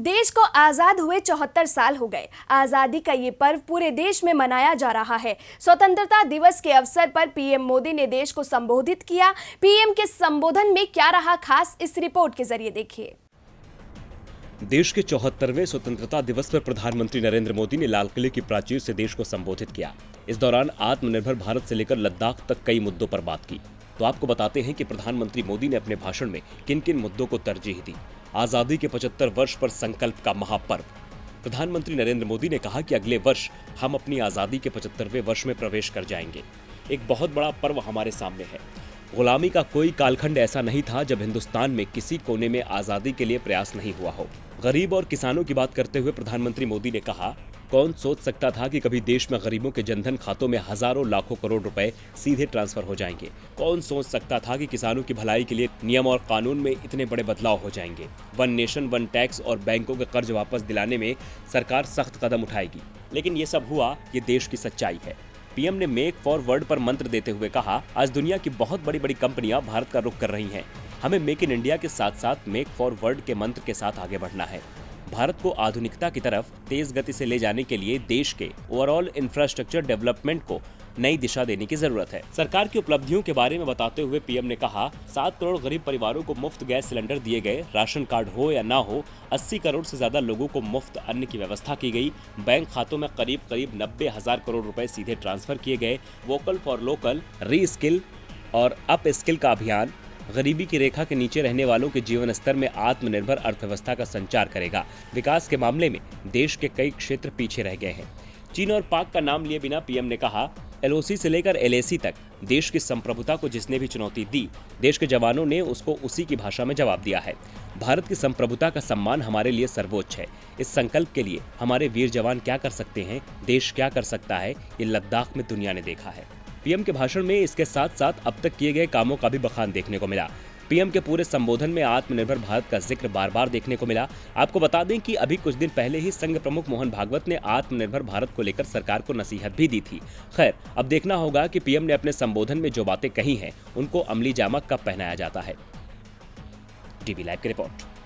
देश को आजाद हुए 74 साल हो गए। आजादी का ये पर्व पूरे देश में मनाया जा रहा है। स्वतंत्रता दिवस के अवसर पर पीएम मोदी ने देश को संबोधित किया। पीएम के संबोधन में क्या रहा खास, इस रिपोर्ट के जरिए देखिए। देश के 74वें स्वतंत्रता दिवस पर प्रधानमंत्री नरेंद्र मोदी ने लाल किले की प्राचीर से देश को संबोधित किया। इस दौरान आत्मनिर्भर भारत से लेकर लद्दाख तक कई मुद्दों पर बात की। तो आपको बताते हैं कि प्रधानमंत्री मोदी ने अपने भाषण में किन किन मुद्दों को तरजीह दी। आजादी के 75 वर्ष पर संकल्प का महापर्व। प्रधानमंत्री नरेंद्र मोदी ने कहा कि अगले वर्ष हम अपनी आजादी के 75वें वर्ष में प्रवेश कर जाएंगे। एक बहुत बड़ा पर्व हमारे सामने है। गुलामी का कोई कालखंड ऐसा नहीं था जब हिंदुस्तान में किसी कोने में आजादी के लिए प्रयास नहीं हुआ हो। गरीब और किसानों की बात करते हुए प्रधानमंत्री मोदी ने कहा, कौन सोच सकता था कि कभी देश में गरीबों के जनधन खातों में हजारों लाखों करोड़ रुपए सीधे ट्रांसफर हो जाएंगे। कौन सोच सकता था कि किसानों की भलाई के लिए नियम और कानून में इतने बड़े बदलाव हो जाएंगे। वन नेशन वन टैक्स और बैंकों के कर्ज वापस दिलाने में सरकार सख्त कदम उठाएगी। लेकिन ये सब हुआ, ये देश की सच्चाई है। पीएम ने मेक फॉर वर्ल्ड पर मंत्र देते हुए कहा, आज दुनिया की बहुत बड़ी बड़ी कंपनियां भारत का रुख कर रही हैं। हमें मेक इन इंडिया के साथ साथ मेक फॉर वर्ल्ड के मंत्र के साथ आगे बढ़ना है। भारत को आधुनिकता की तरफ तेज गति से ले जाने के लिए देश के ओवरऑल इंफ्रास्ट्रक्चर डेवलपमेंट को नई दिशा देने की जरूरत है। सरकार की उपलब्धियों के बारे में बताते हुए पीएम ने कहा, 7 करोड़ गरीब परिवारों को मुफ्त गैस सिलेंडर दिए गए। राशन कार्ड हो या ना हो, 80 करोड़ से ज्यादा लोगों को मुफ्त अन्न की व्यवस्था की गई। बैंक खातों में करीब 90,000 करोड़ रुपए सीधे ट्रांसफर किए गए। वोकल फॉर लोकल, री स्किल और अप स्किल का अभियान गरीबी की रेखा के नीचे रहने वालों के जीवन स्तर में आत्मनिर्भर अर्थव्यवस्था का संचार करेगा। विकास के मामले में देश के कई क्षेत्र पीछे रह गए हैं। चीन और पाक का नाम लिए बिना पीएम ने कहा, एलओसी से लेकर एलएसी तक देश की संप्रभुता को जिसने भी चुनौती दी, देश के जवानों ने उसको उसी की भाषा में जवाब दिया है। भारत की संप्रभुता का सम्मान हमारे लिए सर्वोच्च है। इस संकल्प के लिए हमारे वीर जवान क्या कर सकते हैं, देश क्या कर सकता है, ये लद्दाख में दुनिया ने देखा है। पीएम के भाषण में इसके साथ साथ अब तक किए गए कामों का भी बखान देखने को मिला। पीएम के पूरे संबोधन में आत्मनिर्भर भारत का जिक्र बार बार देखने को मिला। आपको बता दें कि अभी कुछ दिन पहले ही संघ प्रमुख मोहन भागवत ने आत्मनिर्भर भारत को लेकर सरकार को नसीहत भी दी थी। खैर, अब देखना होगा कि पीएम ने अपने संबोधन में जो बातें कही हैं, उनको अमली जामा कब पहनाया जाता है। टीवी लाइव की रिपोर्ट।